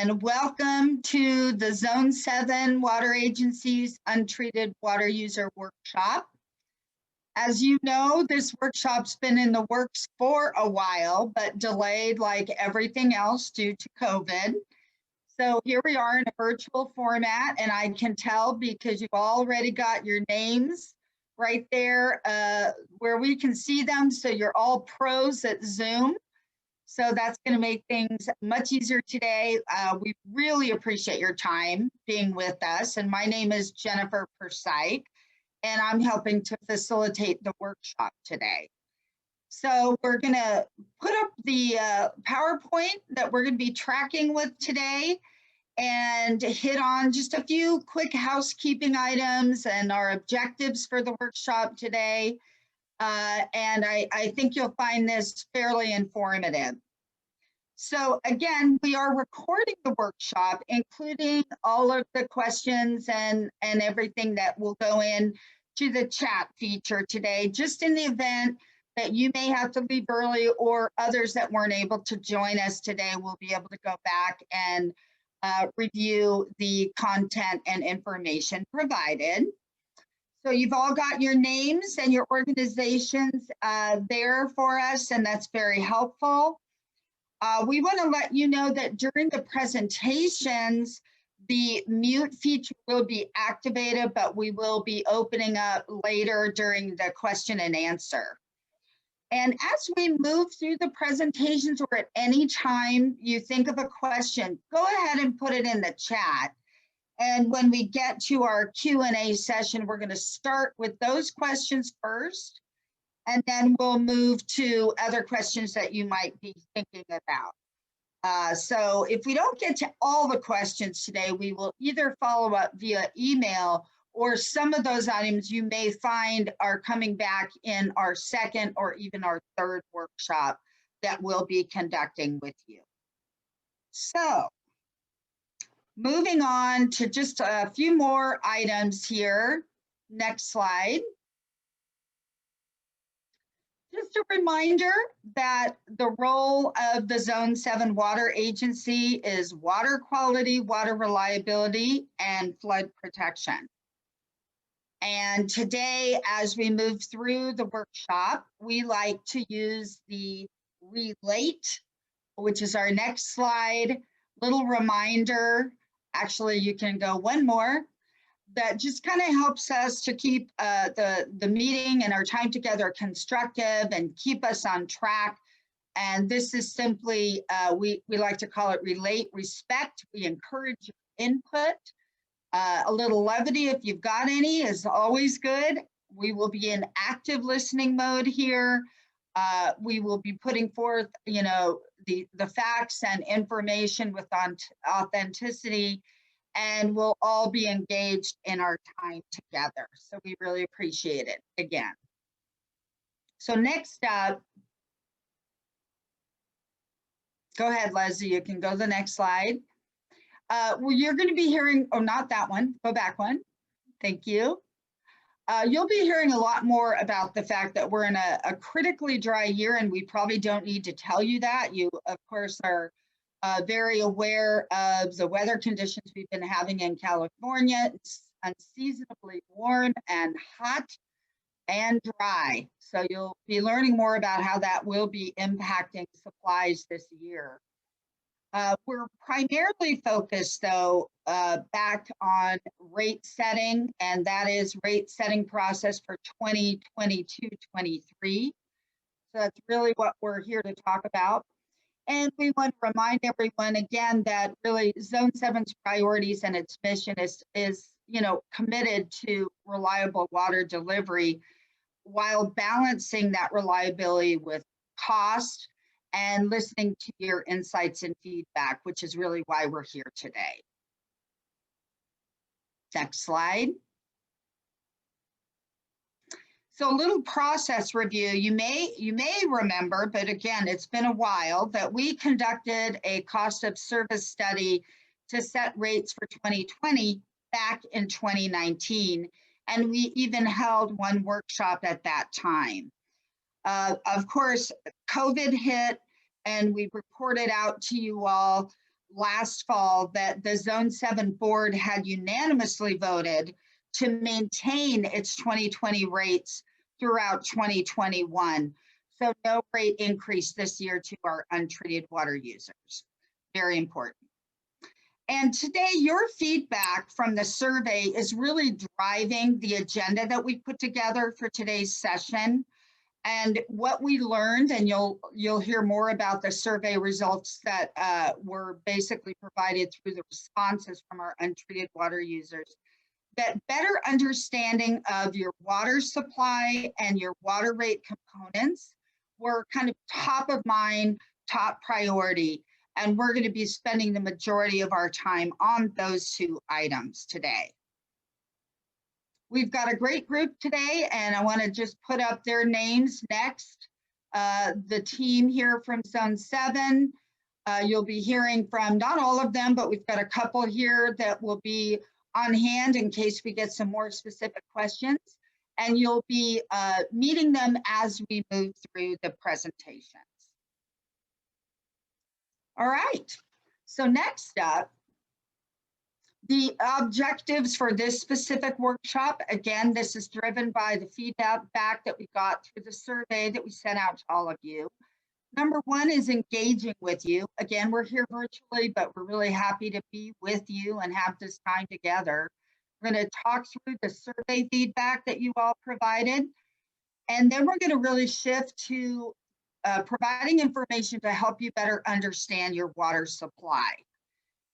and welcome to the Zone 7 Water Agency's Untreated Water User Workshop. As you know, this workshop's been in the works for a while, but delayed like everything else due to COVID. So here we are in a virtual format, and I can tell because you've already got your names right there where we can see them. So you're all pros at Zoom. So that's going to make things much easier today. We really appreciate your time being with us. And my name is Jennifer Persyke, and I'm helping to facilitate the workshop today. So we're going to put up the PowerPoint that we're going to be tracking with today and hit on just a few quick housekeeping items and our objectives for the workshop today. And I think you'll find this fairly informative. So again, we are recording the workshop, including all of the questions and everything that will go in to the chat feature today, just in the event that you may have to leave early or others that weren't able to join us today will be able to go back and review the content and information provided. So you've all got your names and your organizations there for us, and that's very helpful. We want to let you know that during the presentations, the mute feature will be activated, but we will be opening up later during the question and answer. And as we move through the presentations or at any time you think of a question, go ahead and put it in the chat. And when we get to our Q&A session, we're going to start with those questions first, and then we'll move to other questions that you might be thinking about. So if we don't get to all the questions today, we will either follow up via email, or some of those items you may find are coming back in our second or even our third workshop that we'll be conducting with you. So moving on to just a few more items here. Next slide. Just a reminder that the role of the Zone 7 Water Agency is water quality, water reliability, and flood protection. And today, as we move through the workshop, we like to use the relate, which is our next slide, little reminder. Actually, you can go one more. That just kind of helps us to keep the meeting and our time together constructive and keep us on track. And this is simply, we like to call it relate, respect. We encourage input. A little levity, if you've got any, is always good. We will be in active listening mode here. We will be putting forth, the facts and information with authenticity, and we'll all be engaged in our time together. So we really appreciate it again. So next up, go ahead, Leslie, you can go to the next slide. Well, you're going to be hearing, oh, not that one, go back one. Thank you. You'll be hearing a lot more about the fact that we're in a critically dry year, and we probably don't need to tell you that. You, of course, are very aware of the weather conditions we've been having in California. It's unseasonably warm and hot and dry. So you'll be learning more about how that will be impacting supplies this year. We're primarily focused, though, back on rate setting, and that is rate setting process for 2022-23. So that's really what we're here to talk about. And we want to remind everyone again that really Zone 7's priorities and its mission is committed to reliable water delivery while balancing that reliability with cost and listening to your insights and feedback, which is really why we're here today. Next slide. So a little process review. You may remember, but again, it's been a while, that we conducted a cost of service study to set rates for 2020 back in 2019. And we even held one workshop at that time. Of course, COVID hit, and we reported out to you all last fall that the Zone 7 board had unanimously voted to maintain its 2020 rates throughout 2021. So no rate increase this year to our untreated water users. Very important. And today, your feedback from the survey is really driving the agenda that we put together for today's session. And what we learned, and you'll hear more about the survey results that were basically provided through the responses from our untreated water users, that better understanding of your water supply and your water rate components were kind of top of mind, top priority. And we're going to be spending the majority of our time on those two items today. We've got a great group today, and I want to just put up their names next. The team here from Zone 7, you'll be hearing from not all of them, but we've got a couple here that will be on hand in case we get some more specific questions. And you'll be meeting them as we move through the presentations. All right, so next up, the objectives for this specific workshop. Again, this is driven by the feedback that we got through the survey that we sent out to all of you. Number one is engaging with you. Again, we're here virtually, but we're really happy to be with you and have this time together. We're going to talk through the survey feedback that you all provided, and then we're going to really shift to providing information to help you better understand your water supply.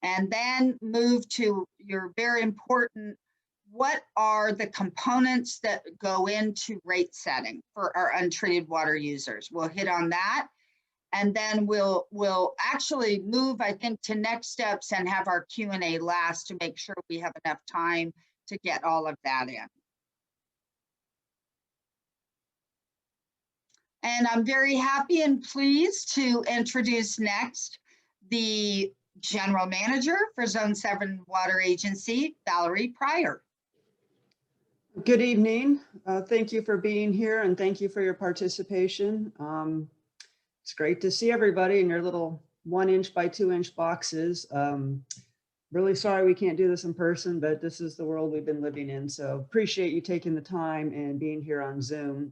And then move to your very important, what are the components that go into rate setting for our untreated water users? We'll hit on that. And then we'll actually move, I think, to next steps and have our Q&A last to make sure we have enough time to get all of that in. And I'm very happy and pleased to introduce next the General Manager for Zone 7 Water Agency, Valerie Pryor. Good evening. Thank you for being here and thank you for your participation. It's great to see everybody in your little 1-inch by 2-inch boxes. Really sorry we can't do this in person, but this is the world we've been living in. So appreciate you taking the time and being here on Zoom.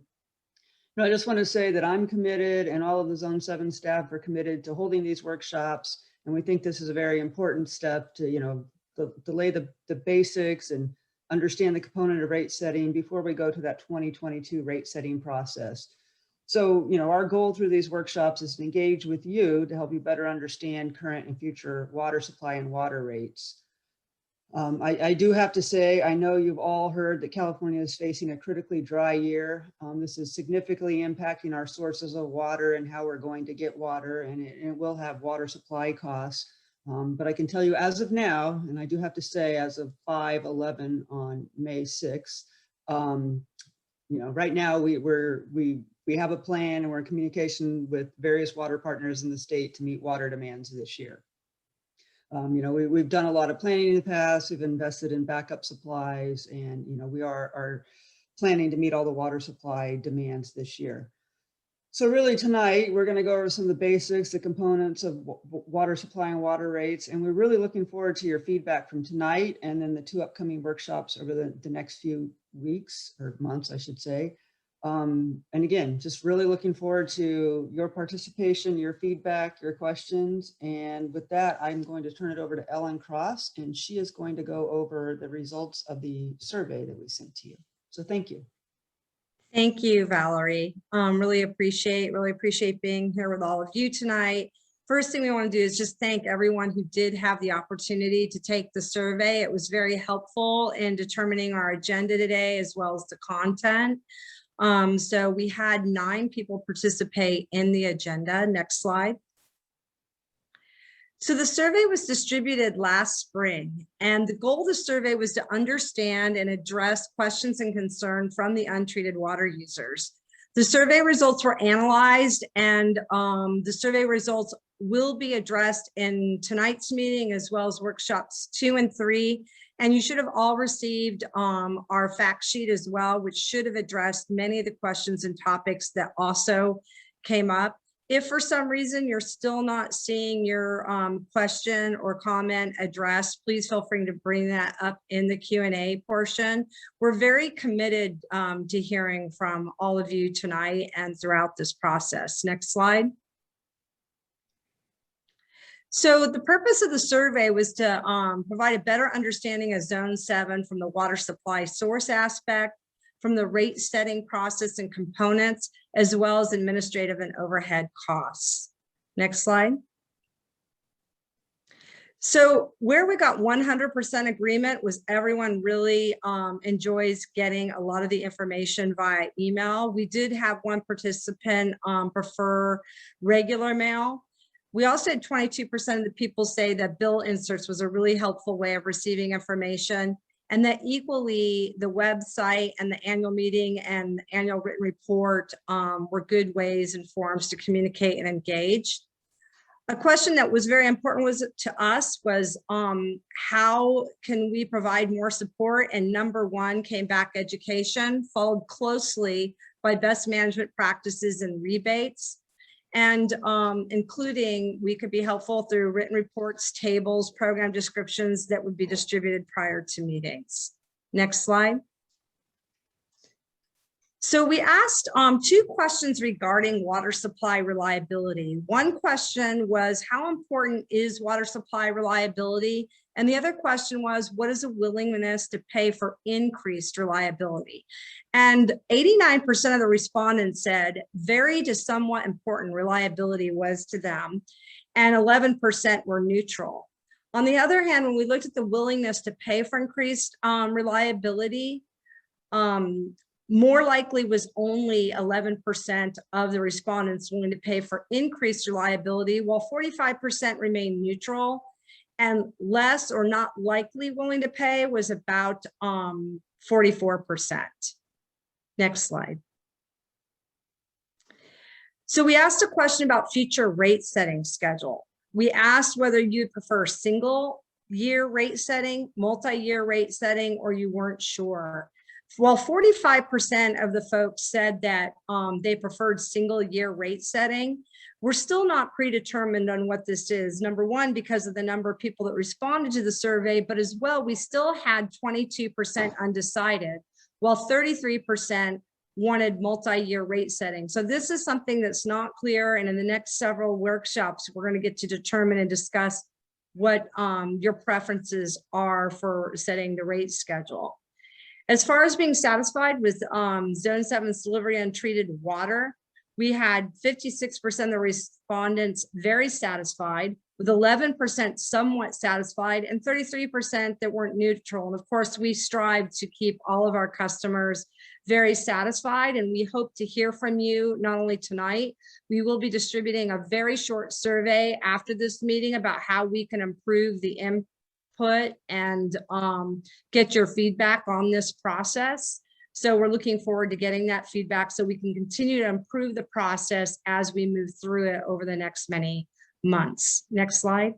I just want to say that I'm committed and all of the Zone 7 staff are committed to holding these workshops. And we think this is a very important step to, to lay the basics and understand the component of rate setting before we go to that 2022 rate setting process. So, our goal through these workshops is to engage with you to help you better understand current and future water supply and water rates. I do have to say, I know you've all heard that California is facing a critically dry year. This is significantly impacting our sources of water and how we're going to get water, and it will have water supply costs. But I can tell you as of now, and I do have to say as of 5/11 on May 6th, right now we have a plan and we're in communication with various water partners in the state to meet water demands this year. We've done a lot of planning in the past. We've invested in backup supplies, and we are planning to meet all the water supply demands this year. So really tonight, we're going to go over some of the basics, the components of water supply and water rates, and we're really looking forward to your feedback from tonight and then the 2 upcoming workshops over the next few weeks or months, I should say. And again, just really looking forward to your participation, your feedback, your questions. And with that, I'm going to turn it over to Ellen Cross, and she is going to go over the results of the survey that we sent to you. So thank you. Thank you, Valerie. Really appreciate being here with all of you tonight. First thing we want to do is just thank everyone who did have the opportunity to take the survey. It was very helpful in determining our agenda today, as well as the content. So we had 9 people participate in the agenda. Next slide. So the survey was distributed last spring, and the goal of the survey was to understand and address questions and concerns from the untreated water users. The survey results were analyzed, and the survey results will be addressed in tonight's meeting, as well as workshops 2 and 3. And you should have all received our fact sheet as well, which should have addressed many of the questions and topics that also came up. If for some reason you're still not seeing your question or comment addressed, please feel free to bring that up in the Q&A portion. We're very committed to hearing from all of you tonight and throughout this process. Next slide. So the purpose of the survey was to provide a better understanding of Zone 7 from the water supply source aspect, from the rate setting process and components, as well as administrative and overhead costs. Next slide. So where we got 100% agreement was everyone really enjoys getting a lot of the information via email. We did have one participant prefer regular mail. We also had 22% of the people say that bill inserts was a really helpful way of receiving information, and that equally the website and the annual meeting and the annual written report were good ways and forums to communicate and engage. A question that was very important to us was how can we provide more support? And number one came back education, followed closely by best management practices and rebates. And including, we could be helpful through written reports, tables, program descriptions that would be distributed prior to meetings. Next slide. So we asked 2 questions regarding water supply reliability. One question was, how important is water supply reliability? And the other question was, what is a willingness to pay for increased reliability? And 89% of the respondents said very to somewhat important reliability was to them, and 11% were neutral. On the other hand, when we looked at the willingness to pay for increased reliability, more likely was only 11% of the respondents willing to pay for increased reliability, while 45% remained neutral, and less or not likely willing to pay was about 44%. Next slide. So we asked a question about future rate setting schedule. We asked whether you'd prefer single year rate setting, multi-year rate setting, or you weren't sure. While 45% of the folks said that they preferred single year rate setting, we're still not predetermined on what this is. Number one, because of the number of people that responded to the survey, but as well, we still had 22% undecided, while 33% wanted multi-year rate setting. So this is something that's not clear. And in the next several workshops, we're going to get to determine and discuss what your preferences are for setting the rate schedule. As far as being satisfied with Zone 7's delivery untreated water, we had 56% of the respondents very satisfied, with 11% somewhat satisfied, and 33% that weren't neutral. And of course, we strive to keep all of our customers very satisfied, and we hope to hear from you not only tonight. We will be distributing a very short survey after this meeting about how we can improve the input and get your feedback on this process. So we're looking forward to getting that feedback so we can continue to improve the process as we move through it over the next many months. Next slide.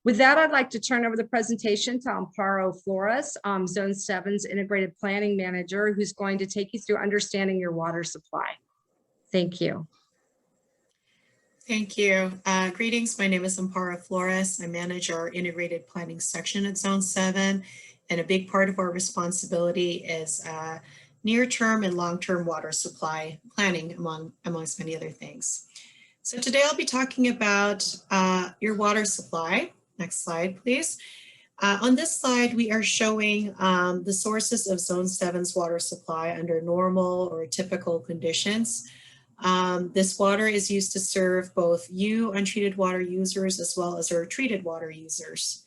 With that, I'd like to turn over the presentation to Amparo Flores, Zone 7's Integrated Planning Manager, who's going to take you through understanding your water supply. Thank you. Thank you. Greetings. My name is Amparo Flores. I manage our integrated planning section at Zone 7, and a big part of our responsibility is near-term and long-term water supply planning, amongst many other things. So today I'll be talking about your water supply. Next slide, please. On this slide, we are showing the sources of Zone 7's water supply under normal or typical conditions. This water is used to serve both you untreated water users as well as our treated water users.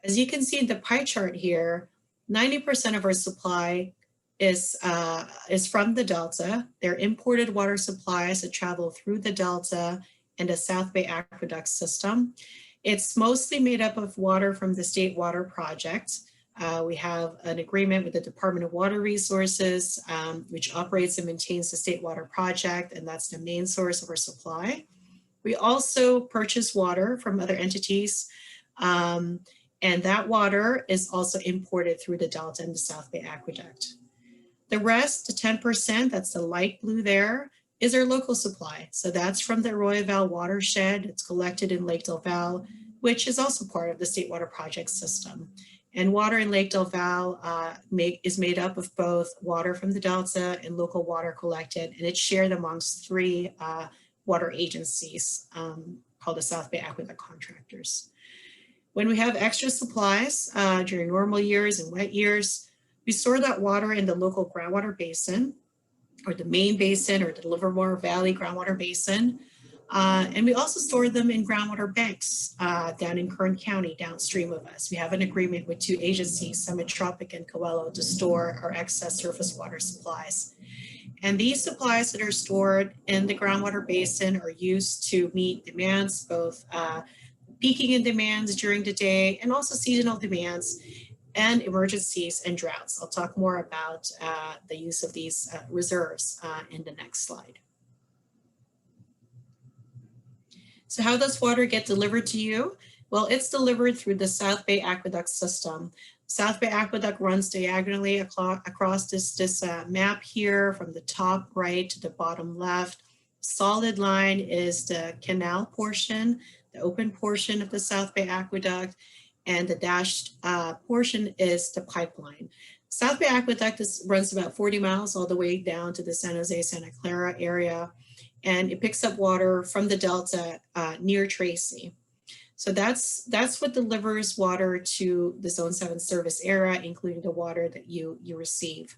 As you can see in the pie chart here, 90% of our supply is from the Delta. They're imported water supplies that travel through the Delta and a South Bay Aqueduct system. It's mostly made up of water from the State Water Project. We have an agreement with the Department of Water Resources, which operates and maintains the State Water Project, and that's the main source of our supply. We also purchase water from other entities, and that water is also imported through the Delta and the South Bay Aqueduct. The rest, the 10%, that's the light blue there, is our local supply. So that's from the Arroyo Val watershed. It's collected in Lake Del Val, which is also part of the State Water Project system. And water in Lake Del Val is made up of both water from the Delta and local water collected, and it's shared amongst 3 water agencies called the South Bay Aqueduct Contractors. When we have extra supplies during normal years and wet years, we store that water in the local groundwater basin, or the main basin, or the Livermore Valley groundwater basin. And we also store them in groundwater banks down in Kern County, downstream of us. We have an agreement with 2 agencies, Summit Tropic and Coelho, to store our excess surface water supplies. And these supplies that are stored in the groundwater basin are used to meet demands, both peaking in demands during the day and also seasonal demands and emergencies and droughts. I'll talk more about the use of these reserves in the next slide. So how does water get delivered to you? Well, it's delivered through the South Bay Aqueduct system. South Bay Aqueduct runs diagonally across this map here from the top right to the bottom left. Solid line is the canal portion, the open portion of the South Bay Aqueduct, and the dashed portion is the pipeline. South Bay Aqueduct runs about 40 miles all the way down to the San Jose, Santa Clara area, and it picks up water from the Delta near Tracy. So that's what delivers water to the Zone 7 service area, including the water that you receive.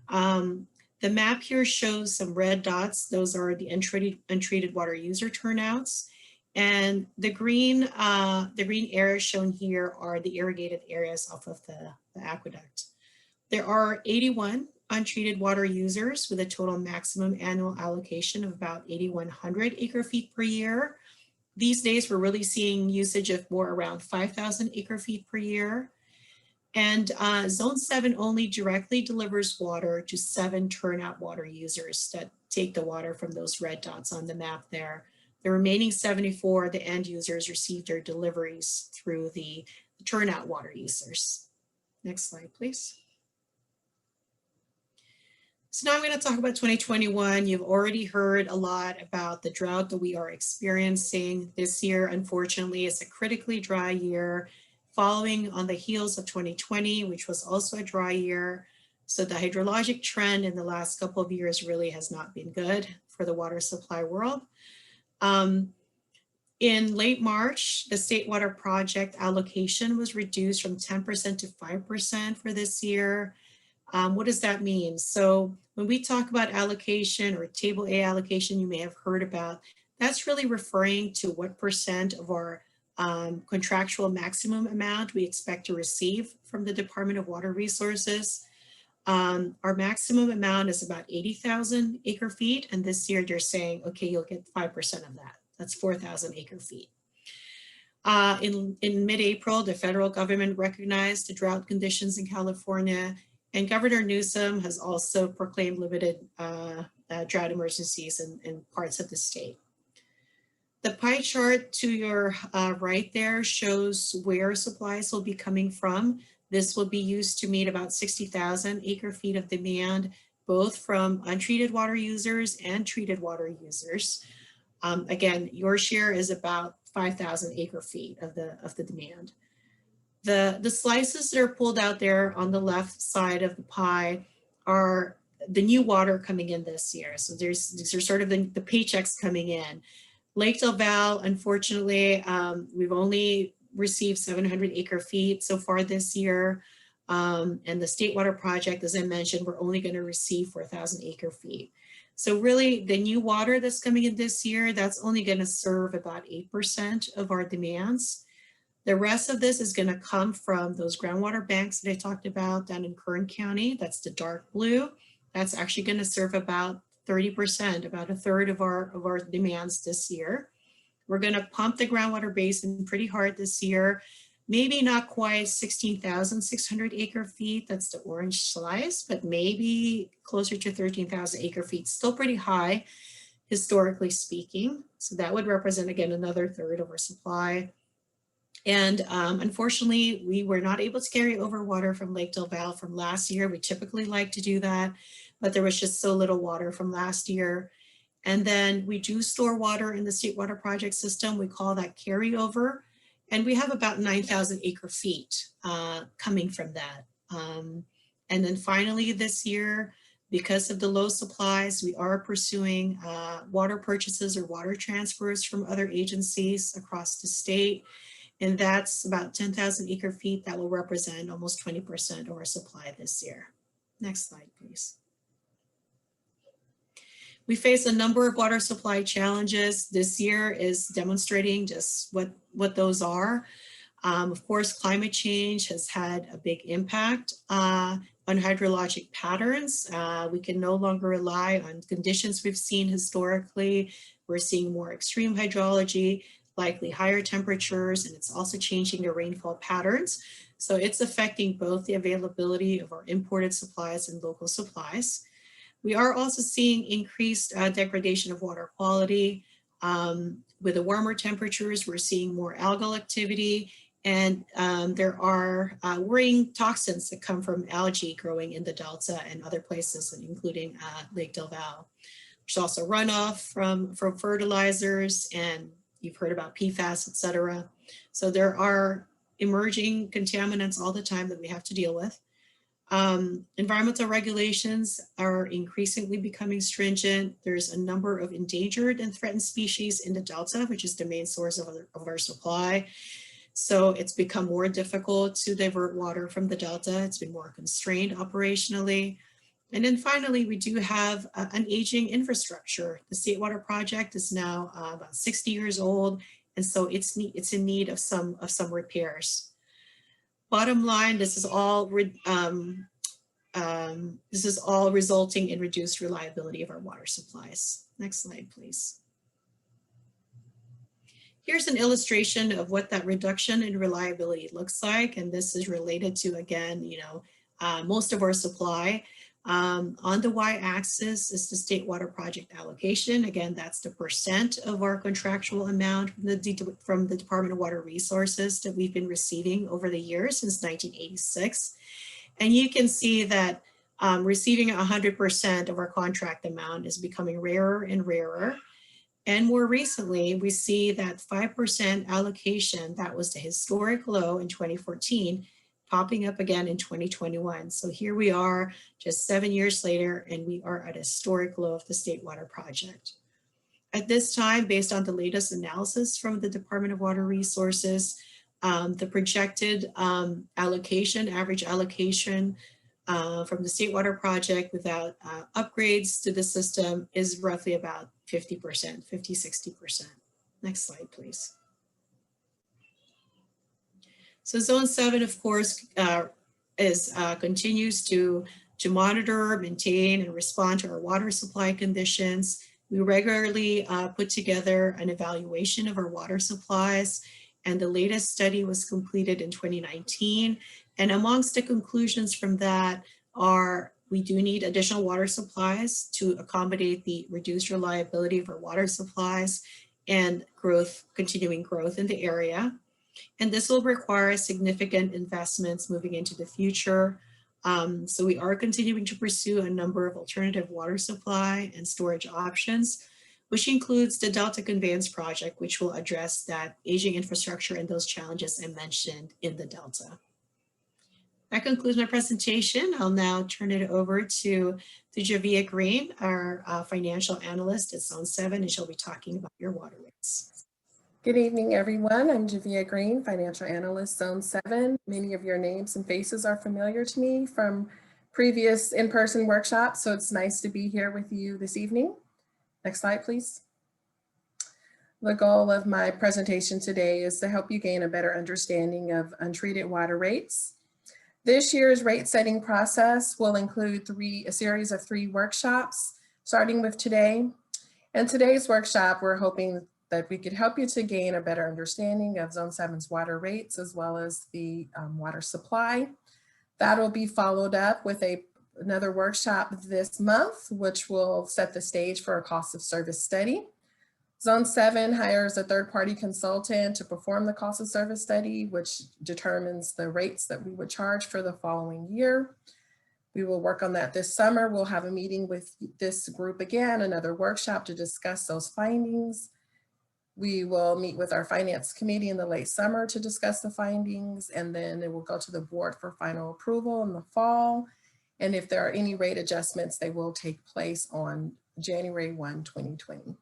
The map here shows some red dots. Those are the untreated water user turnouts. And the green areas shown here are the irrigated areas off of the aqueduct. There are 81 untreated water users with a total maximum annual allocation of about 8,100 acre feet per year. These days, we're really seeing usage of more around 5,000 acre feet per year. And Zone 7 only directly delivers water to 7 turnout water users that take the water from those red dots on the map there. The remaining 74, the end users, receive their deliveries through the turnout water users. Next slide, please. So now I'm going to talk about 2021. You've already heard a lot about the drought that we are experiencing this year. Unfortunately, it's a critically dry year, following on the heels of 2020, which was also a dry year. So the hydrologic trend in the last couple of years really has not been good for the water supply world. In late March, the State Water Project allocation was reduced from 10% to 5% for this year. What does that mean? So when we talk about allocation or Table A allocation, you may have heard about, that's really referring to what percent of our contractual maximum amount we expect to receive from the Department of Water Resources. Our maximum amount is about 80,000 acre feet. And this year they're saying, okay, you'll get 5% of that. That's 4,000 acre feet. In mid-April, the federal government recognized the drought conditions in California, and Governor Newsom has also proclaimed limited drought emergencies in parts of the state. The pie chart to your right there shows where supplies will be coming from. This will be used to meet about 60,000 acre feet of demand, both from untreated water users and treated water users. Again, your share is about 5,000 acre feet of the demand. The slices that are pulled out there on the left side of the pie are the new water coming in this year. So these are sort of the paychecks coming in. Lake Del Val, unfortunately, we've only received 700 acre feet so far this year. And the State Water Project, as I mentioned, we're only going to receive 4,000 acre feet. So really the new water that's coming in this year, that's only going to serve about 8% of our demands. The rest of this is going to come from those groundwater banks that I talked about down in Kern County. That's the dark blue. That's actually going to serve about 30%, about a third of our demands this year. We're going to pump the groundwater basin pretty hard this year. Maybe not quite 16,600 acre feet. That's the orange slice, but maybe closer to 13,000 acre feet. Still pretty high, historically speaking. So that would represent, again, another third of our supply. And unfortunately, we were not able to carry over water from Lake Del Valle from last year. We typically like to do that, but there was just so little water from last year. And then we do store water in the State Water Project system. We call that carryover. And we have about 9,000 acre feet coming from that. And then finally this year, because of the low supplies, we are pursuing water purchases or water transfers from other agencies across the state. And that's about 10,000 acre feet that will represent almost 20% of our supply this year. Next slide, please. We face a number of water supply challenges. This year is demonstrating just what those are. Of course, climate change has had a big impact on hydrologic patterns. We can no longer rely on conditions we've seen historically. We're seeing more extreme hydrology, likely higher temperatures, and it's also changing the rainfall patterns. So it's affecting both the availability of our imported supplies and local supplies. We are also seeing increased degradation of water quality. With the warmer temperatures, we're seeing more algal activity, and there are worrying toxins that come from algae growing in the Delta and other places, including Lake Del Valle. There's also runoff from fertilizers, and you've heard about PFAS, et cetera. So there are emerging contaminants all the time that we have to deal with. Environmental regulations are increasingly becoming stringent. There's a number of endangered and threatened species in the Delta, which is the main source of our supply. So it's become more difficult to divert water from the Delta. It's been more constrained operationally. And then finally, we do have an aging infrastructure. The State Water Project is now about 60 years old, and so it's in need of some repairs. Bottom line, this is all resulting in reduced reliability of our water supplies. Next slide, please. Here's an illustration of what that reduction in reliability looks like, and this is related to, again, most of our supply. On the y-axis is the State Water Project allocation. Again, that's the percent of our contractual amount from the Department of Water Resources that we've been receiving over the years since 1986. And you can see that receiving 100% of our contract amount is becoming rarer and rarer. And more recently, we see that 5% allocation, that was the historic low in 2014, popping up again in 2021. So here we are just 7 years later, and we are at a historic low of the State Water Project. At this time, based on the latest analysis from the Department of Water Resources, the projected allocation, average allocation from the State Water Project without upgrades to the system is roughly about 50%, 50-60%. Next slide, please. So Zone 7, of course, continues to monitor, maintain, and respond to our water supply conditions. We regularly put together an evaluation of our water supplies, and the latest study was completed in 2019. And amongst the conclusions from that are we do need additional water supplies to accommodate the reduced reliability of our water supplies and continuing growth in the area. And this will require significant investments moving into the future. So we are continuing to pursue a number of alternative water supply and storage options, which includes the Delta Conveyance Project, which will address that aging infrastructure and those challenges I mentioned in the Delta. That concludes my presentation. I'll now turn it over to Javia Green, our financial analyst at Zone 7, and she'll be talking about your water rates. Good evening, everyone. I'm Javia Green, Financial Analyst, Zone 7. Many of your names and faces are familiar to me from previous in-person workshops, so it's nice to be here with you this evening. Next slide, please. The goal of my presentation today is to help you gain a better understanding of untreated water rates. This year's rate setting process will include a series of 3 workshops, starting with today. In today's workshop, we're hoping that we could help you to gain a better understanding of Zone 7's water rates as well as the water supply. That will be followed up with another workshop this month, which will set the stage for a cost of service study. Zone 7 hires a third-party consultant to perform the cost of service study, which determines the rates that we would charge for the following year. We will work on that this summer. We'll have a meeting with this group again, another workshop to discuss those findings. We will meet with our finance committee in the late summer to discuss the findings, and then it will go to the board for final approval in the fall. And if there are any rate adjustments, they will take place on January 1, 2020.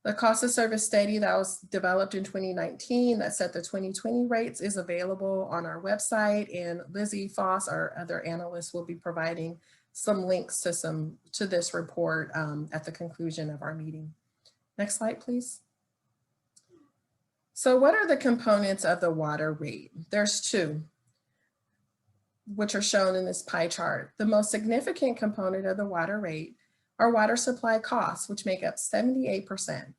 The cost of service study that was developed in 2019 that set the 2020 rates is available on our website, and Lizzie Foss, our other analyst, will be providing some links to this report at the conclusion of our meeting. Next slide, please. So what are the components of the water rate? There's two, which are shown in this pie chart. The most significant component of the water rate are water supply costs, which make up 78%.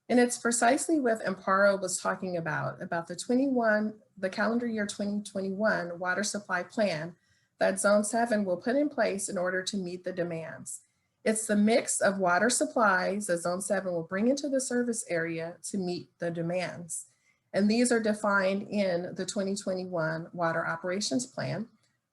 And it's precisely what Amparo was talking about the calendar year 2021 water supply plan that Zone 7 will put in place in order to meet the demands. It's the mix of water supplies that Zone 7 will bring into the service area to meet the demands. And these are defined in the 2021 Water Operations Plan,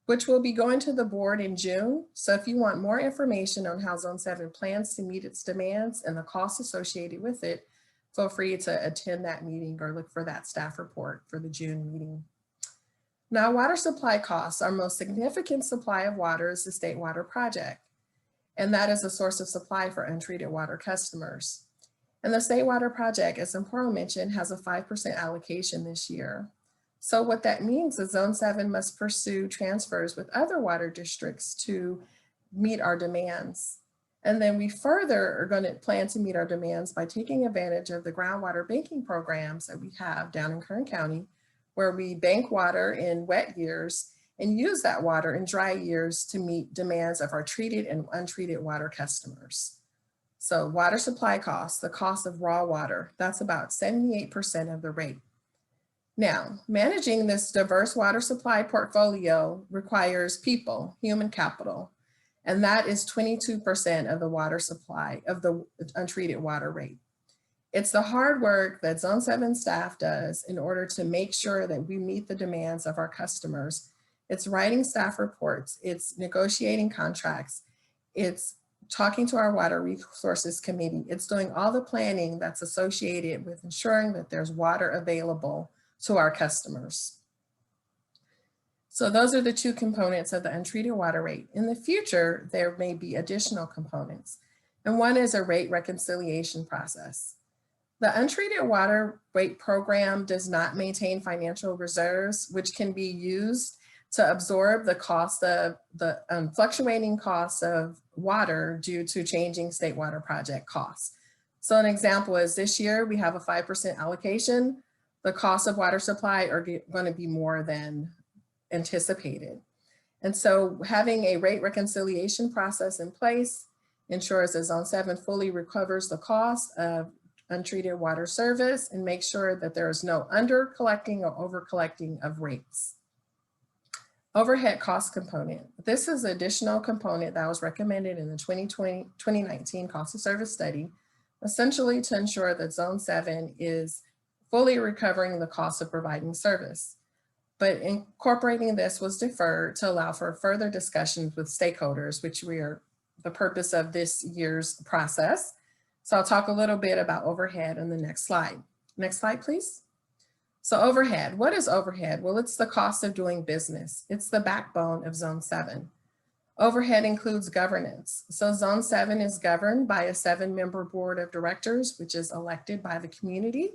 which will be going to the board in June. So if you want more information on how Zone 7 plans to meet its demands and the costs associated with it, feel free to attend that meeting or look for that staff report for the June meeting. Now, water supply costs, our most significant supply of water is the State Water Project. And that is a source of supply for untreated water customers. And the State Water Project, as Amparo mentioned, has a 5% allocation this year. So what that means is Zone 7 must pursue transfers with other water districts to meet our demands. And then we further are going to plan to meet our demands by taking advantage of the groundwater banking programs that we have down in Kern County, where we bank water in wet years and use that water in dry years to meet demands of our treated and untreated water customers. So water supply costs, the cost of raw water, that's about 78% of the rate. Now, managing this diverse water supply portfolio requires people, human capital, and that is 22% of the water supply of the untreated water rate. It's the hard work that Zone 7 staff does in order to make sure that we meet the demands of our customers. It's writing staff reports, it's negotiating contracts, it's talking to our Water Resources Committee, it's doing all the planning that's associated with ensuring that there's water available to our customers. So those are the two components of the untreated water rate. In the future, there may be additional components, and one is a rate reconciliation process. The untreated water rate program does not maintain financial reserves, which can be used to absorb the cost of the fluctuating costs of water due to changing State Water Project costs. So an example is this year we have a 5% allocation. The cost of water supply are going to be more than anticipated. And so having a rate reconciliation process in place ensures that Zone 7 fully recovers the cost of untreated water service and makes sure that there is no under collecting or over collecting of rates. Overhead cost component. This is an additional component that was recommended in the 2019 cost of service study, essentially to ensure that Zone 7 is fully recovering the cost of providing service. But incorporating this was deferred to allow for further discussions with stakeholders, which we are the purpose of this year's process. So I'll talk a little bit about overhead in the next slide. Next slide, please. So overhead, what is overhead? Well, it's the cost of doing business. It's the backbone of Zone 7. Overhead includes governance. So Zone 7 is governed by a 7-member board of directors, which is elected by the community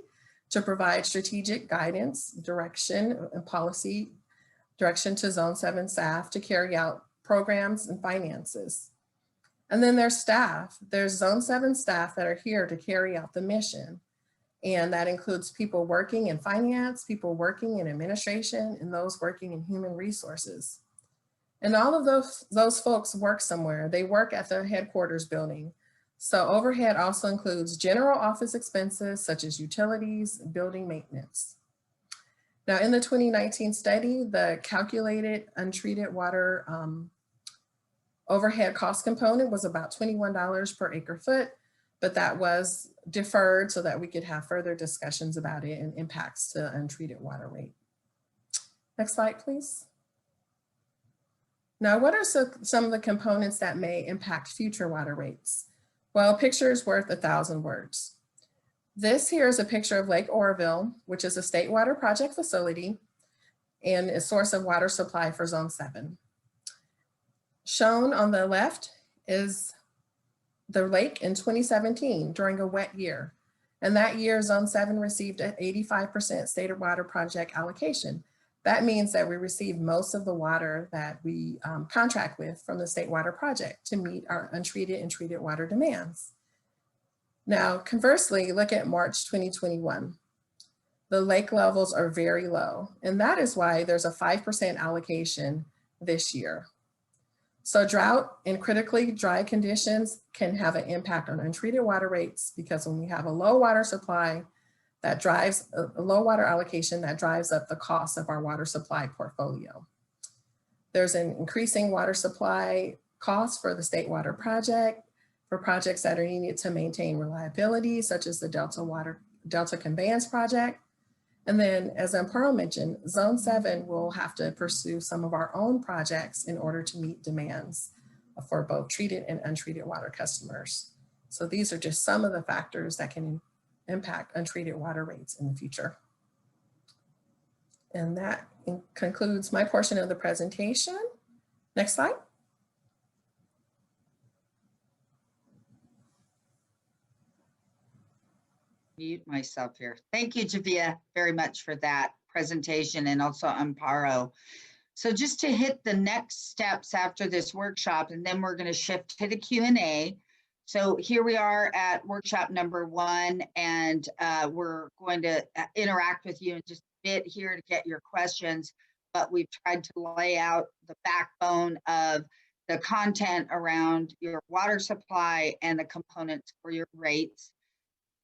to provide strategic guidance, direction, and policy direction to Zone 7 staff to carry out programs and finances. And then there's staff. There's Zone 7 staff that are here to carry out the mission. And that includes people working in finance, people working in administration, and those working in human resources. And all of those folks work somewhere. They work at the headquarters building. So overhead also includes general office expenses such as utilities, building maintenance. Now in the 2019 study, the calculated untreated water overhead cost component was about $21 per acre foot. but that was deferred so that we could have further discussions about it and impacts to untreated water rate. Next slide, please. Now, what are some of the components that may impact future water rates? Well, a picture is worth 1,000 words. This here is a picture of Lake Oroville, which is a state water project facility and a source of water supply for Zone 7. Shown on the left is the lake in 2017 during a wet year. And that year, Zone 7 received an 85% state water project allocation. That means that we received most of the water that we contract with from the state water project to meet our untreated and treated water demands. Now, conversely, look at March 2021. The lake levels are very low, and that is why there's a 5% allocation this year. So drought and critically dry conditions can have an impact on untreated water rates, because when we have a low water supply, that drives a low water allocation that drives up the cost of our water supply portfolio. There's an increasing water supply cost for the state water project, for projects that are needed to maintain reliability, such as the Delta Conveyance project. And then, as Amparo mentioned, Zone 7 will have to pursue some of our own projects in order to meet demands for both treated and untreated water customers. So these are just some of the factors that can impact untreated water rates in the future. And that concludes my portion of the presentation. Next slide. Mute myself here. Thank you, Javia, very much for that presentation, and also Amparo. So just to hit the next steps after this workshop, and then we're going to shift to the Q&A. So here we are at workshop number 1, and we're going to interact with you in just a bit here to get your questions, but we've tried to lay out the backbone of the content around your water supply and the components for your rates.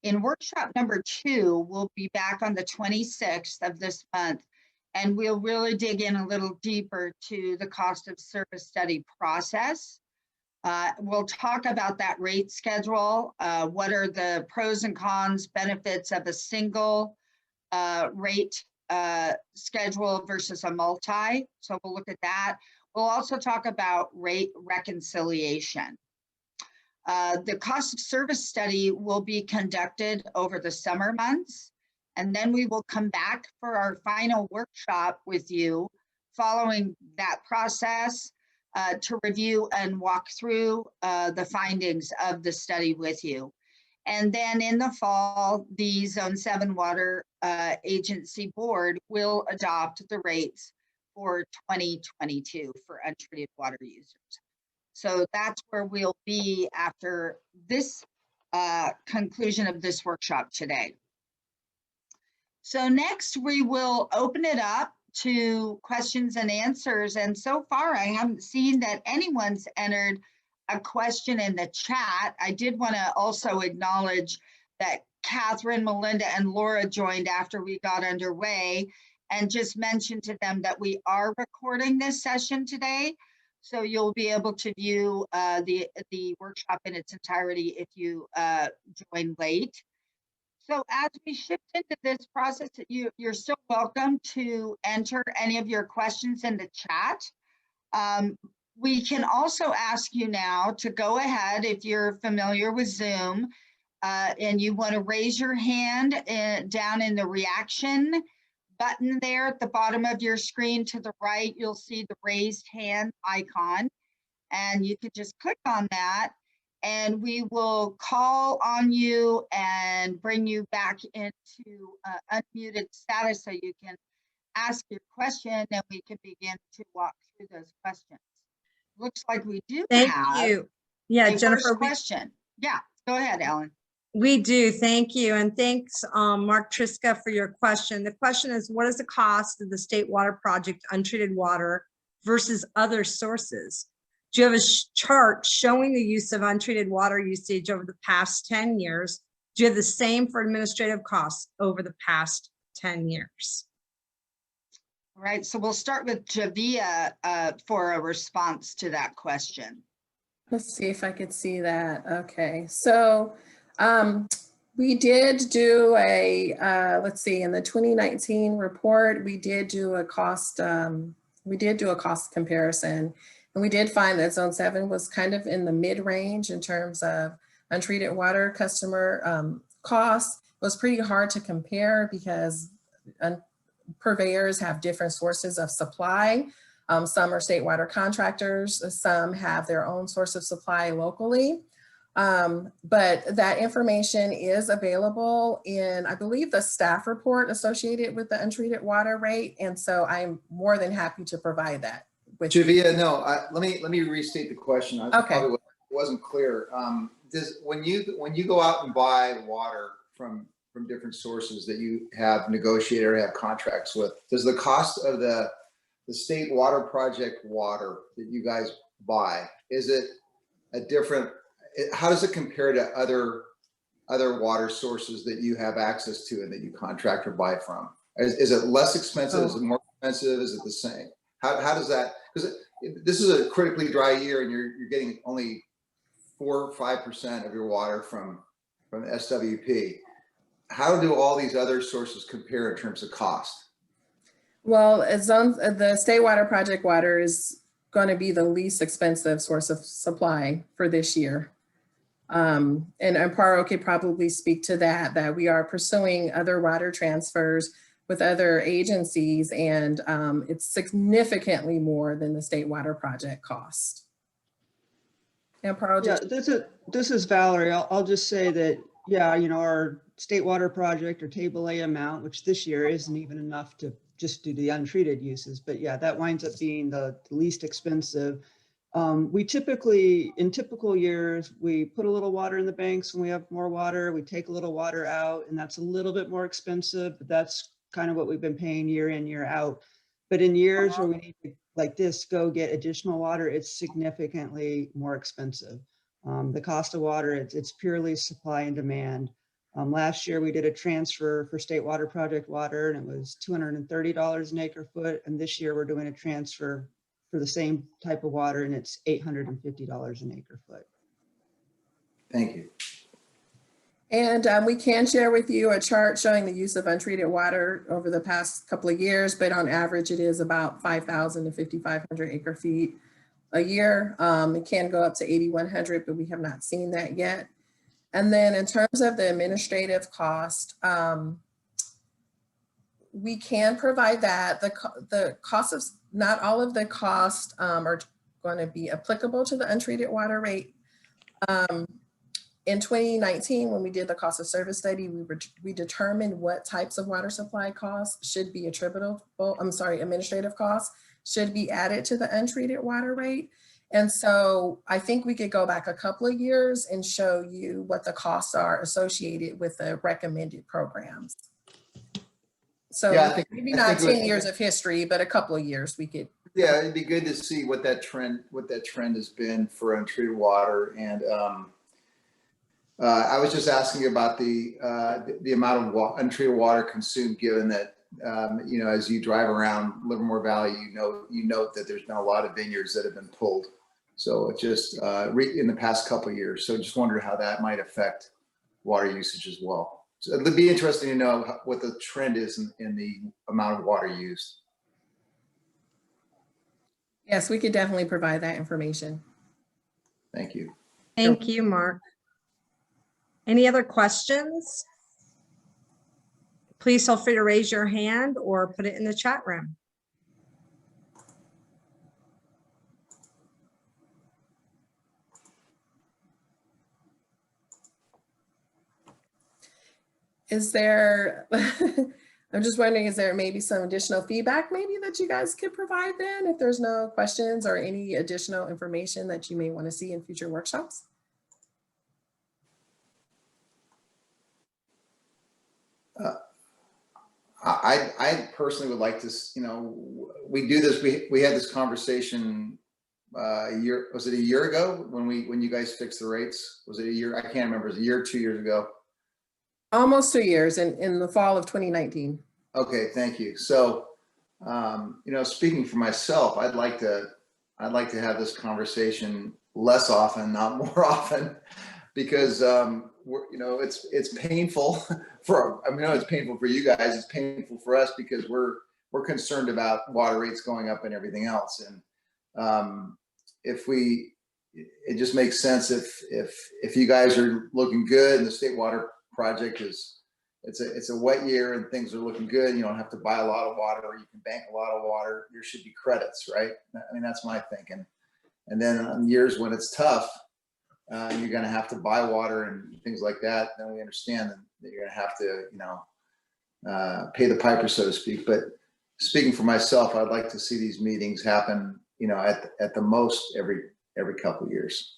In workshop number 2, we'll be back on the 26th of this month, and we'll really dig in a little deeper to the cost of service study process. We'll talk about that rate schedule. What are the pros and cons, benefits of a single rate schedule versus a multi? So we'll look at that. We'll also talk about rate reconciliation. The cost of service study will be conducted over the summer months, and then we will come back for our final workshop with you following that process to review and walk through the findings of the study with you. And then in the fall, the Zone 7 Water Agency Board will adopt the rates for 2022 for untreated water users. So that's where we'll be after this conclusion of this workshop today. So next we will open it up to questions and answers. And so far I haven't seen that anyone's entered a question in the chat. I did want to also acknowledge that Catherine, Melinda, and Laura joined after we got underway, and just mention to them that we are recording this session today. So you'll be able to view the workshop in its entirety if you join late. So as we shift into this process, you're still welcome to enter any of your questions in the chat. We can also ask you now to go ahead, if you're familiar with Zoom, and you want to raise your hand down in the reaction button there at the bottom of your screen to the right. You'll see the raised hand icon, and you can just click on that, and we will call on you and bring you back into unmuted status so you can ask your question, and we can begin to walk through those questions. Looks like we do have you. Yeah, Jennifer, first question. Yeah, go ahead, Ellen. We do. Thank you. And thanks, Mark Triska, for your question. The question is, what is the cost of the state water project untreated water versus other sources? Do you have a chart showing the use of untreated water usage over the past 10 years? Do you have the same for administrative costs over the past 10 years? All right, so we'll start with Javia for a response to that question. Let's see if I could see that. Okay, so We did do a, let's see, in the 2019 report, we did do a cost comparison. And we did find that Zone 7 was kind of in the mid-range in terms of untreated water customer costs. It was pretty hard to compare because purveyors have different sources of supply. Some are state water contractors, some have their own source of supply locally. But that information is available in, I believe, the staff report associated with the untreated water rate. And so I'm more than happy to provide that with you. Javia, no, let me restate the question. I Okay. probably wasn't clear. When you go out and buy water from different sources that you have negotiated or have contracts with, does the cost of the state water project water that you guys buy, is it a different, how does it compare to other water sources that you have access to and that you contract or buy from? Is it less expensive? Is it more expensive? Is it the same? How does that, because this is a critically dry year and you're getting only 4 or 5% of your water from SWP. How do all these other sources compare in terms of cost? Well, The state water project water is going to be the least expensive source of supply for this year. And Amparo could probably speak to that we are pursuing other water transfers with other agencies, and it's significantly more than the state water project cost. Amparo, Yeah, this is Valerie. I'll just say that, yeah, our state water project or table A amount, which this year isn't even enough to just do the untreated uses, but yeah, that winds up being the least expensive. We typically, in typical years, we put a little water in the banks when we have more water, we take a little water out, and that's a little bit more expensive, but that's kind of what we've been paying year in, year out. But in years where we need to, like this, go get additional water, it's significantly more expensive. The cost of water, it's purely supply and demand. Last year we did a transfer for state water project water and it was $230 an acre foot. And this year we're doing a transfer for the same type of water and it's $850 an acre foot. Thank you. And we can share with you a chart showing the use of untreated water over the past couple of years, but on average it is about 5,000 to 5,500 acre feet a year. It can go up to 8,100, but we have not seen that yet. And then in terms of the administrative cost, we can provide that. The cost of, not all of the costs are going to be applicable to the untreated water rate. In 2019, when we did the cost of service study, we determined what types of water supply costs should be administrative costs should be added to the untreated water rate. And so I think we could go back a couple of years and show you what the costs are associated with the recommended programs. So yeah, maybe not 10 years of history, but a couple of years we could. Yeah, it'd be good to see what that trend has been for untreated water. And I was just asking about the amount of untreated water consumed, given that as you drive around Livermore Valley, you note that there's been a lot of vineyards that have been pulled. So it just in the past couple of years. So just wondered how that might affect water usage as well. So it'd be interesting to know what the trend is in the amount of water used. Yes, we could definitely provide that information. Thank you. Thank you, Mark. Any other questions? Please feel free to raise your hand or put it in the chat room. Is there, I'm just wondering, is there maybe some additional feedback maybe that you guys could provide then if there's no questions or any additional information that you may want to see in future workshops? I personally would like to, we do this, we had this conversation was it a year ago when you guys fixed the rates? Was it a year? I can't remember. It was a year or 2 years ago. Almost 2 years in the fall of 2019. Okay, thank you. So, speaking for myself, I'd like to have this conversation less often, not more often. because it's painful it's painful for you guys. It's painful for us because we're concerned about water rates going up and everything else. And it just makes sense if you guys are looking good and the state water project it's a wet year and things are looking good. You don't have to buy a lot of water, or you can bank a lot of water. There should be credits, right? I mean, that's my thinking. And then on years when it's tough, you're going to have to buy water and things like that. Then we understand that you're going to have to, pay the piper, so to speak. But speaking for myself, I'd like to see these meetings happen, at the most every couple of years.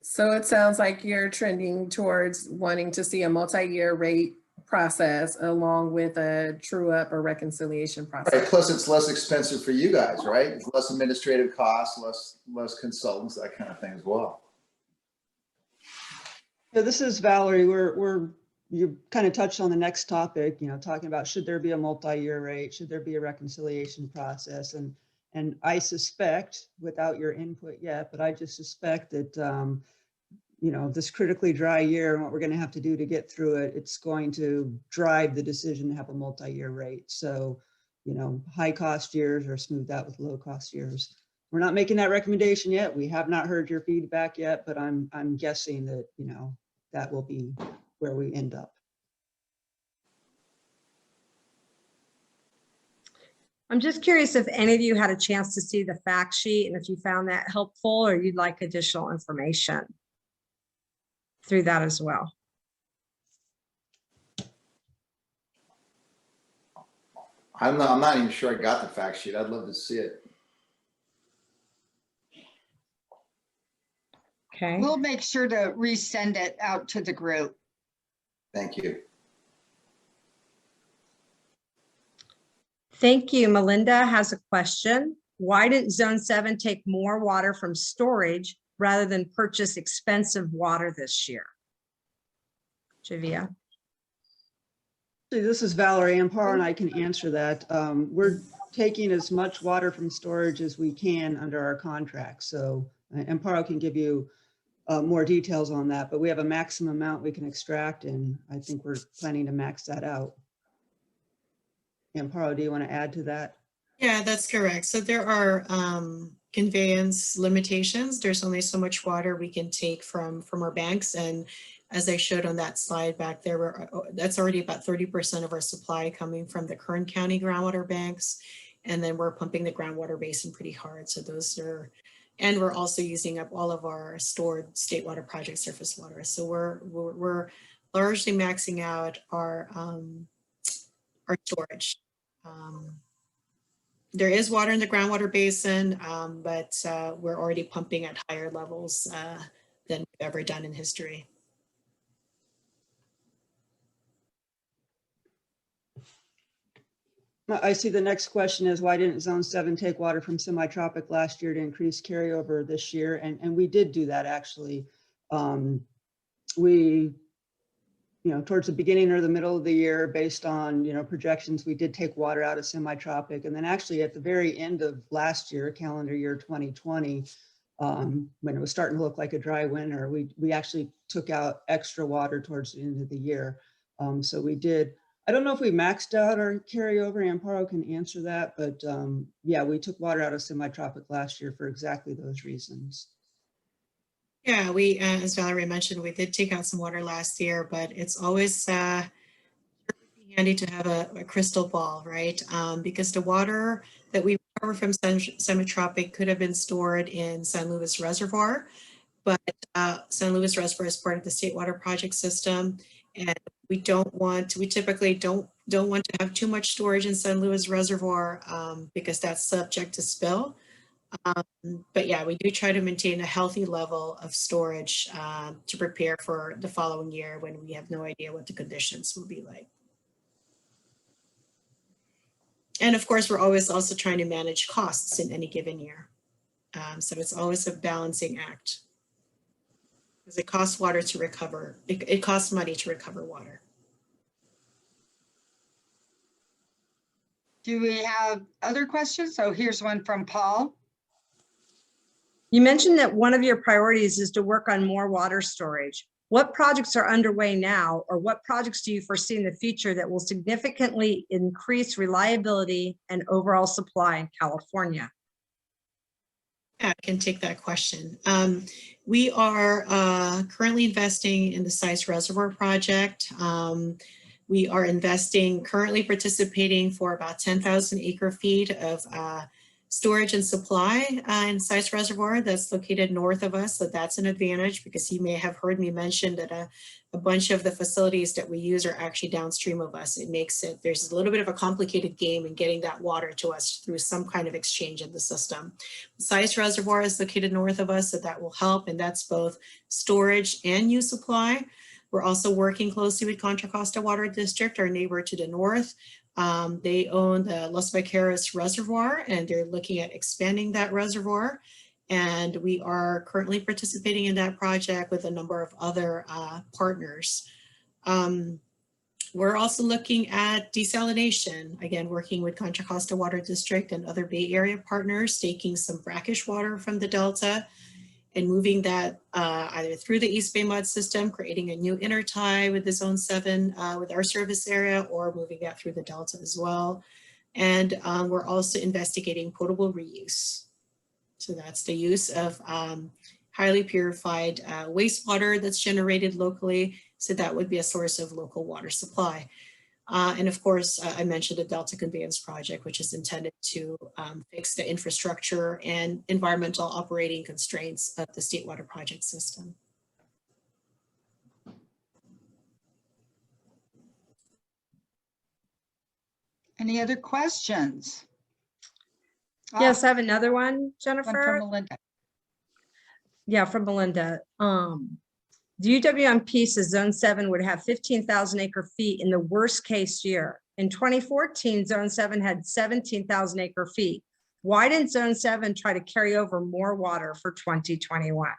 So it sounds like you're trending towards wanting to see a multi-year rate process along with a true up or reconciliation process. Right. Plus, it's less expensive for you guys, right? It's less administrative costs, less consultants, that kind of thing as well. Yeah, this is Valerie. You kind of touched on the next topic, talking about should there be a multi-year rate, should there be a reconciliation process, and I suspect, without your input yet, but I just suspect that this critically dry year and what we're going to have to do to get through it, it's going to drive the decision to have a multi-year rate. So, high cost years are smoothed out with low cost years. We're not making that recommendation yet. We have not heard your feedback yet, but I'm guessing that, that will be where we end up. I'm just curious if any of you had a chance to see the fact sheet and if you found that helpful or you'd like additional information through that as well. I'm not even sure I got the fact sheet. I'd love to see it. Okay. We'll make sure to resend it out to the group. Thank you. Thank you. Melinda has a question. Why didn't Zone 7 take more water from storage rather than purchase expensive water this year? Javia. This is Valerie. Amparo and I can answer that. We're taking as much water from storage as we can under our contract. So Amparo can give you more details on that, but we have a maximum amount we can extract, and I think we're planning to max that out. Amparo, do you want to add to that? Yeah, that's correct. So there are conveyance limitations. There's only so much water we can take from our banks. And as I showed on that slide back there, that's already about 30% of our supply coming from the Kern County groundwater banks. And then we're pumping the groundwater basin pretty hard. So those are, and we're also using up all of our stored state water project surface water. So we're largely maxing out our storage. There is water in the groundwater basin, but we're already pumping at higher levels than we've ever done in history. I see the next question is, why didn't Zone 7 take water from semi-tropic last year to increase carryover this year? And we did do that, actually. We, towards the beginning or the middle of the year, based on, projections, we did take water out of semi-tropic. And then actually at the very end of last year, calendar year 2020, when it was starting to look like a dry winter, we actually took out extra water towards the end of the year. So we did. I don't know if we maxed out our carryover. Amparo can answer that, but yeah, we took water out of semi-tropic last year for exactly those reasons. Yeah, we, as Valerie mentioned, we did take out some water last year, but it's always handy to have a crystal ball, right? Because the water that we recover from semi-tropic could have been stored in San Luis Reservoir, but San Luis Reservoir is part of the State Water Project system, and we typically don't want to have too much storage in San Luis Reservoir because that's subject to spill. But yeah, we do try to maintain a healthy level of storage to prepare for the following year when we have no idea what the conditions will be like. And of course, we're always also trying to manage costs in any given year. So it's always a balancing act. Because it costs water to recover. It costs money to recover water. Do we have other questions? So here's one from Paul. You mentioned that one of your priorities is to work on more water storage. What projects are underway now, or what projects do you foresee in the future that will significantly increase reliability and overall supply in California? Yeah, I can take that question. We are currently investing in the Size Reservoir project. We are currently participating for about 10,000 acre feet of storage and supply in Size Reservoir that's located north of us. So that's an advantage, because you may have heard me mention that a bunch of the facilities that we use are actually downstream of us. There's a little bit of a complicated game in getting that water to us through some kind of exchange in the system. Size Reservoir is located north of us, so that will help, and that's both storage and use supply. We're also working closely with Contra Costa Water District, our neighbor to the north. They own the Los Vaqueros Reservoir, and they're looking at expanding that reservoir. And we are currently participating in that project with a number of other partners. We're also looking at desalination, again, working with Contra Costa Water District and other Bay Area partners, taking some brackish water from the Delta and moving that either through the East Bay Mud system, creating a new intertie with the Zone 7 with our service area, or moving that through the Delta as well. And we're also investigating potable reuse. So that's the use of highly purified wastewater that's generated locally. So that would be a source of local water supply. And of course, I mentioned the Delta Conveyance Project, which is intended to fix the infrastructure and environmental operating constraints of the State Water Project system. Any other questions? Yes, I have another one, Jennifer. One from Melinda. Yeah, from Melinda. The UWMP says Zone 7 would have 15,000 acre feet in the worst case year. In 2014, Zone 7 had 17,000 acre feet. Why didn't Zone 7 try to carry over more water for 2021?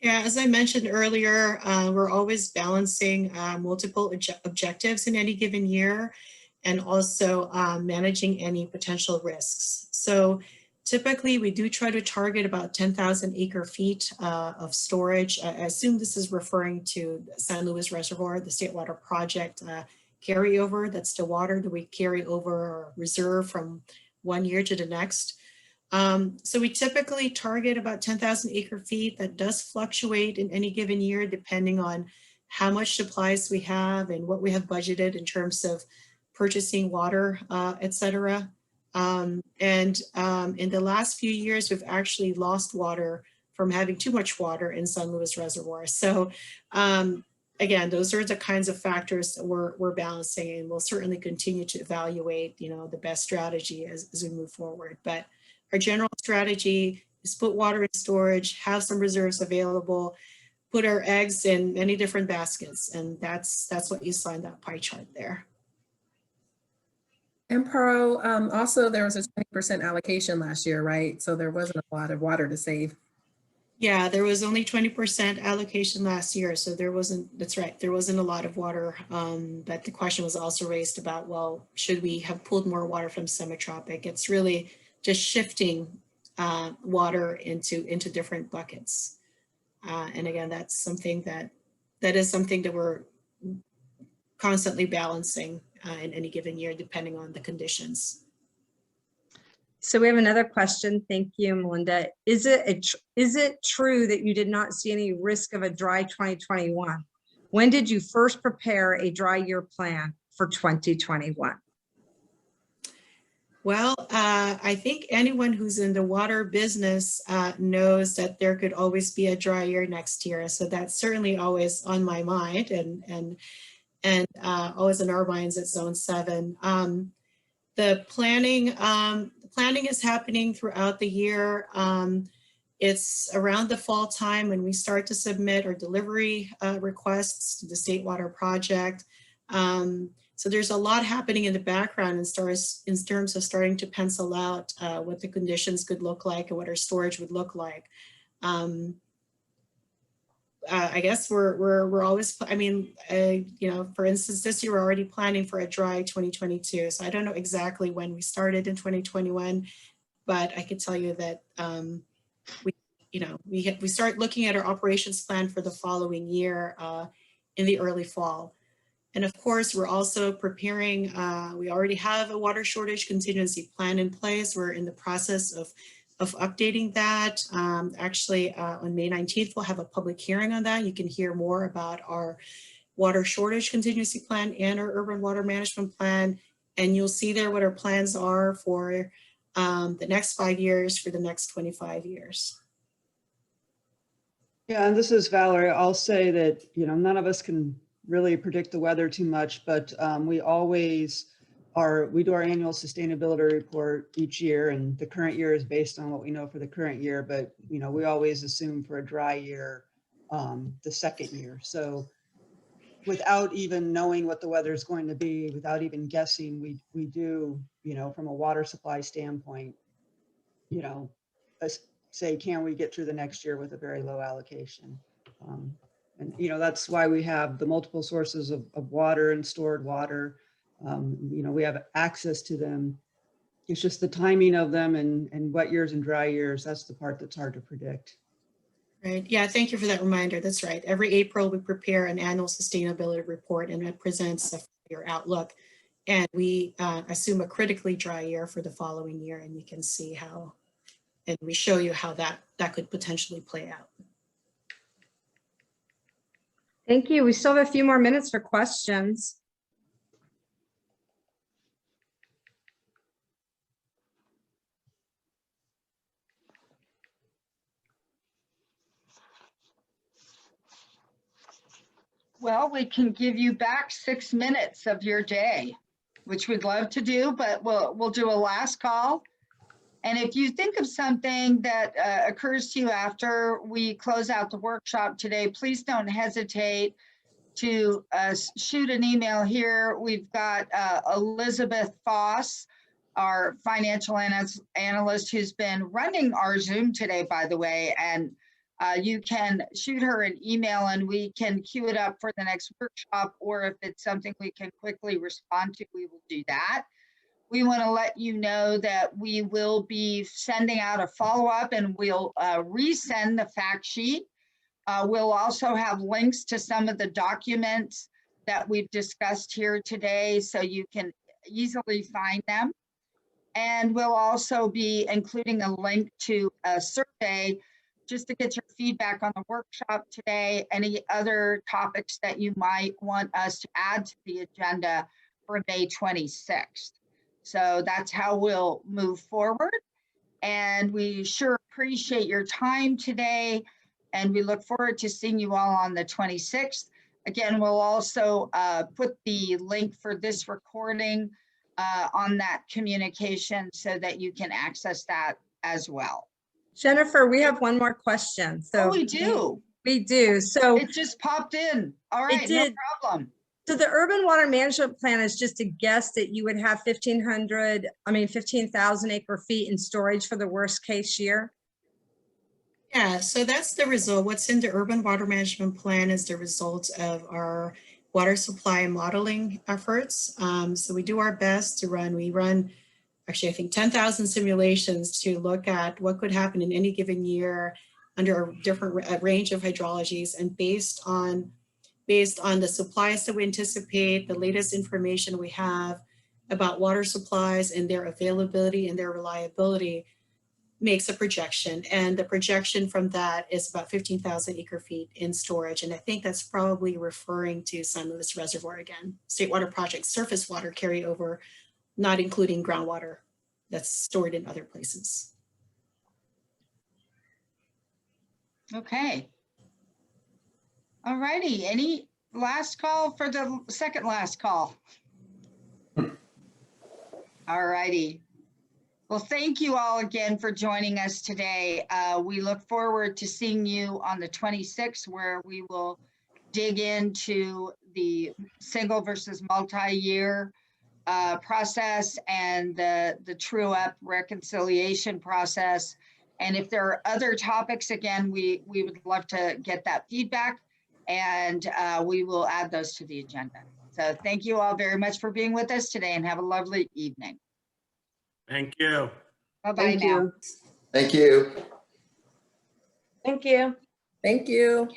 Yeah, as I mentioned earlier, we're always balancing multiple objectives in any given year, and also managing any potential risks. So typically, we do try to target about 10,000 acre feet of storage. I assume this is referring to San Luis Reservoir, the State Water Project carryover. That's the water that we carry over or reserve from one year to the next. So we typically target about 10,000 acre feet. That does fluctuate in any given year, depending on how much supplies we have and what we have budgeted in terms of purchasing water, et cetera. In the last few years, we've actually lost water from having too much water in San Luis Reservoir. So again, those are the kinds of factors that we're balancing, and we'll certainly continue to evaluate, the best strategy as we move forward. But our general strategy is put water in storage, have some reserves available, put our eggs in many different baskets, and that's what you saw in that pie chart there. And Pearl, also there was a 20% allocation last year, right? So there wasn't a lot of water to save. Yeah, there was only 20% allocation last year. So that's right, there wasn't a lot of water. But the question was also raised about, well, should we have pulled more water from semi-tropic? It's really just shifting water into different buckets. And again, that's something that is something that we're constantly balancing in any given year, depending on the conditions. So we have another question. Thank you, Melinda. Is it true that you did not see any risk of a dry 2021? When did you first prepare a dry year plan for 2021? Well, I think anyone who's in the water business knows that there could always be a dry year next year. So that's certainly always on my mind and always in our minds at Zone 7. The planning is happening throughout the year. It's around the fall time when we start to submit our delivery requests to the State Water Project. So there's a lot happening in the background in terms of starting to pencil out what the conditions could look like and what our storage would look like. I guess we're always, for instance, this year we're already planning for a dry 2022. So I don't know exactly when we started in 2021, but I can tell you that we start looking at our operations plan for the following year in the early fall. And of course, we're also preparing, we already have a water shortage contingency plan in place. We're in the process of updating that. Actually, on May 19th, we'll have a public hearing on that. You can hear more about our water shortage contingency plan and our urban water management plan. And you'll see there what our plans are for the next 5 years, for the next 25 years. Yeah, and this is Valerie. I'll say that, none of us can really predict the weather too much, but we always we do our annual sustainability report each year, and the current year is based on what we know for the current year, but we always assume for a dry year the second year. So without even knowing what the weather is going to be, without even guessing, we do, from a water supply standpoint, say, can we get through the next year with a very low allocation? And that's why we have the multiple sources of water and stored water. We have access to them. It's just the timing of them and wet years and dry years. That's the part that's hard to predict. Right. Yeah, thank you for that reminder. That's right. Every April, we prepare an annual sustainability report, and it presents a year outlook. And we assume a critically dry year for the following year, and you can see how, and we show you how that could potentially play out. Thank you. We still have a few more minutes for questions. Well, we can give you back 6 minutes of your day, which we'd love to do, but we'll do a last call. And if you think of something that occurs to you after we close out the workshop today, please don't hesitate to shoot an email here. We've got Elizabeth Foss, our financial analyst, who's been running our Zoom today, by the way, and you can shoot her an email and we can queue it up for the next workshop, or if it's something we can quickly respond to, we will do that. We want to let you know that we will be sending out a follow-up, and we'll resend the fact sheet. We'll also have links to some of the documents that we've discussed here today, so you can easily find them. And we'll also be including a link to a survey just to get your feedback on the workshop today, any other topics that you might want us to add to the agenda for May 26th. So that's how we'll move forward. And we sure appreciate your time today. And we look forward to seeing you all on the 26th. Again, we'll also put the link for this recording on that communication so that you can access that as well. Jennifer, we have one more question. So we do. We do. So it just popped in. All right, no problem. So the urban water management plan is just a guess that you would have 15,000 acre feet in storage for the worst case year. Yeah, so that's the result. What's in the urban water management plan is the result of our water supply modeling efforts. So we do our best to we run actually, I think 10,000 simulations to look at what could happen in any given year under a different range of hydrologies, and based on the supplies that we anticipate, the latest information we have about water supplies and their availability and their reliability, makes a projection. And the projection from that is about 15,000 acre feet in storage. And I think that's probably referring to San Luis Reservoir again, State Water Project surface water carryover, not including groundwater that's stored in other places. Okay. All righty. Any last call for the second last call? All righty. Well, thank you all again for joining us today. We look forward to seeing you on the 26th, where we will dig into the single versus multi-year process and the true up reconciliation process. And if there are other topics, again, we would love to get that feedback, and we will add those to the agenda. So thank you all very much for being with us today, and have a lovely evening. Thank you. Bye-bye Thank now. you. Thank you. Thank you. Thank you.